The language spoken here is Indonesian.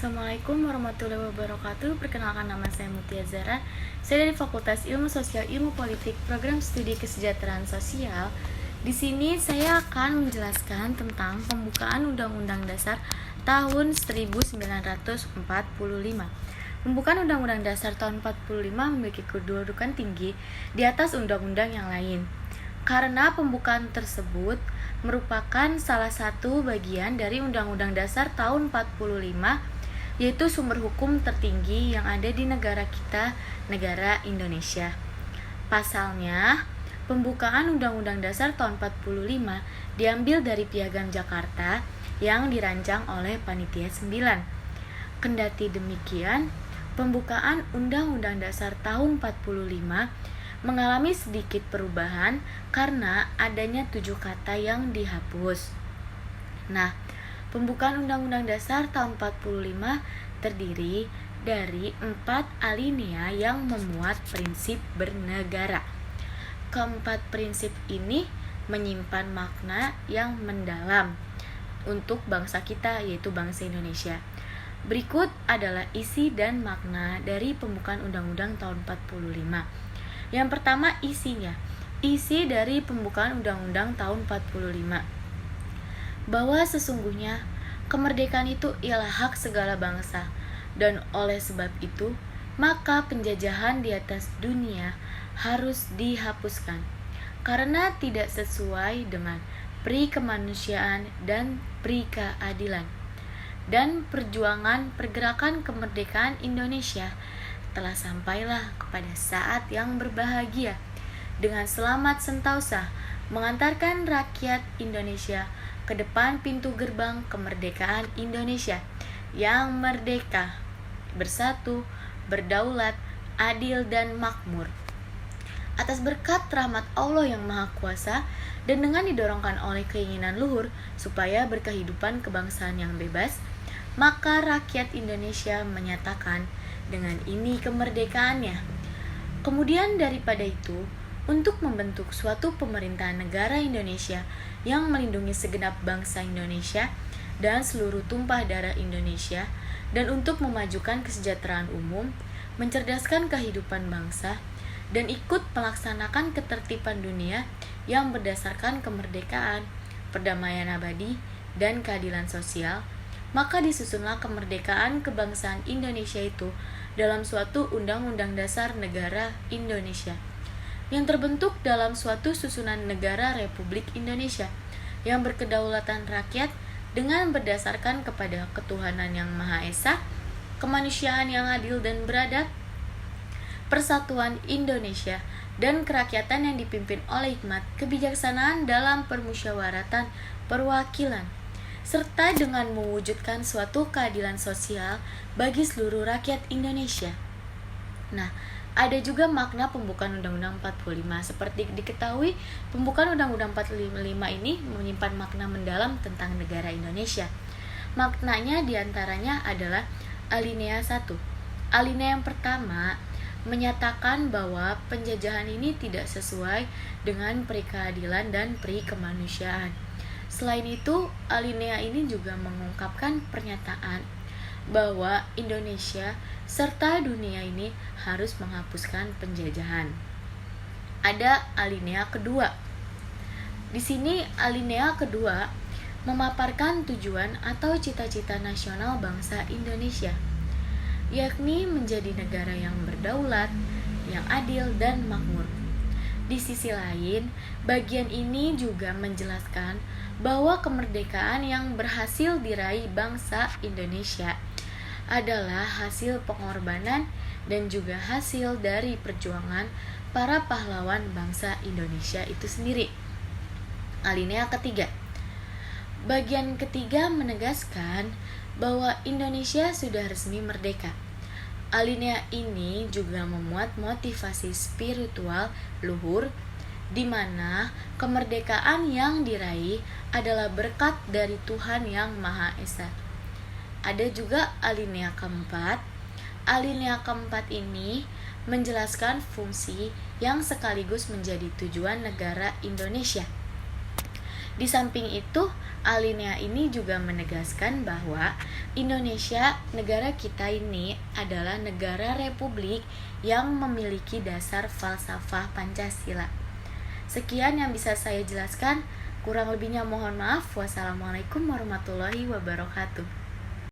Assalamualaikum warahmatullahi wabarakatuh. Perkenalkan, nama saya Mutia Zara. Saya dari Fakultas Ilmu Sosial Ilmu Politik, Program Studi Kesejahteraan Sosial. Di sini saya akan menjelaskan tentang pembukaan Undang-Undang Dasar tahun 1945. Pembukaan Undang-Undang Dasar tahun 45 memiliki kedudukan tinggi di atas undang-undang yang lain. Karena pembukaan tersebut merupakan salah satu bagian dari Undang-Undang Dasar tahun 45, yaitu sumber hukum tertinggi yang ada di negara kita, negara Indonesia. Pasalnya, pembukaan Undang-Undang Dasar tahun 45 diambil dari Piagam Jakarta yang dirancang oleh Panitia 9. Kendati demikian, pembukaan Undang-Undang Dasar tahun 45 mengalami sedikit perubahan karena adanya 7 kata yang dihapus. Nah, pembukaan Undang-Undang Dasar tahun 45 terdiri dari 4 alinea yang memuat prinsip bernegara. Keempat prinsip ini menyimpan makna yang mendalam untuk bangsa kita, yaitu bangsa Indonesia. Berikut adalah isi dan makna dari pembukaan Undang-Undang tahun 45. Yang pertama, isinya. Isi dari pembukaan Undang-Undang tahun 45. Bahwa sesungguhnya kemerdekaan itu ialah hak segala bangsa, dan oleh sebab itu maka penjajahan di atas dunia harus dihapuskan karena tidak sesuai dengan pri kemanusiaan dan pri keadilan. Dan perjuangan pergerakan kemerdekaan Indonesia telah sampailah kepada saat yang berbahagia dengan selamat sentosa mengantarkan rakyat Indonesia ke depan pintu gerbang kemerdekaan Indonesia yang merdeka, bersatu, berdaulat, adil dan makmur. Atas berkat rahmat Allah yang Maha Kuasa dan dengan didorongkan oleh keinginan luhur supaya berkehidupan kebangsaan yang bebas, maka rakyat Indonesia menyatakan dengan ini kemerdekaannya. Kemudian daripada itu, untuk membentuk suatu pemerintahan negara Indonesia yang melindungi segenap bangsa Indonesia dan seluruh tumpah darah Indonesia, dan untuk memajukan kesejahteraan umum, mencerdaskan kehidupan bangsa, dan ikut melaksanakan ketertiban dunia yang berdasarkan kemerdekaan, perdamaian abadi, dan keadilan sosial, maka disusunlah kemerdekaan kebangsaan Indonesia itu dalam suatu Undang-Undang Dasar Negara Indonesia yang terbentuk dalam suatu susunan negara Republik Indonesia yang berkedaulatan rakyat dengan berdasarkan kepada ketuhanan yang Maha Esa, kemanusiaan yang adil dan beradab, persatuan Indonesia, dan kerakyatan yang dipimpin oleh hikmat kebijaksanaan dalam permusyawaratan perwakilan, serta dengan mewujudkan suatu keadilan sosial bagi seluruh rakyat Indonesia. Nah, ada juga makna pembukaan Undang-Undang 45. Seperti diketahui, pembukaan Undang-Undang 45 ini menyimpan makna mendalam tentang negara Indonesia. Maknanya diantaranya adalah alinea 1. Alinea yang pertama menyatakan bahwa penjajahan ini tidak sesuai dengan pri keadilan dan pri kemanusiaan. Selain itu, alinea ini juga mengungkapkan pernyataan bahwa Indonesia serta dunia ini harus menghapuskan penjajahan. Ada alinea kedua. Di sini alinea kedua memaparkan tujuan atau cita-cita nasional bangsa Indonesia, yakni menjadi negara yang berdaulat, yang adil dan makmur. Di sisi lain, bagian ini juga menjelaskan bahwa kemerdekaan yang berhasil diraih bangsa Indonesia adalah hasil pengorbanan dan juga hasil dari perjuangan para pahlawan bangsa Indonesia itu sendiri. Alinea ketiga. Bagian ketiga menegaskan bahwa Indonesia sudah resmi merdeka. Alinea ini juga memuat motivasi spiritual luhur, di mana kemerdekaan yang diraih adalah berkat dari Tuhan yang Maha Esa. Ada juga alinea keempat. Alinea keempat ini menjelaskan fungsi yang sekaligus menjadi tujuan negara Indonesia, Di samping itu, alinea ini juga menegaskan bahwa Indonesia, negara kita ini adalah negara republik yang memiliki dasar falsafah Pancasila. Sekian yang bisa saya jelaskan, kurang lebihnya mohon maaf. Wassalamualaikum warahmatullahi wabarakatuh.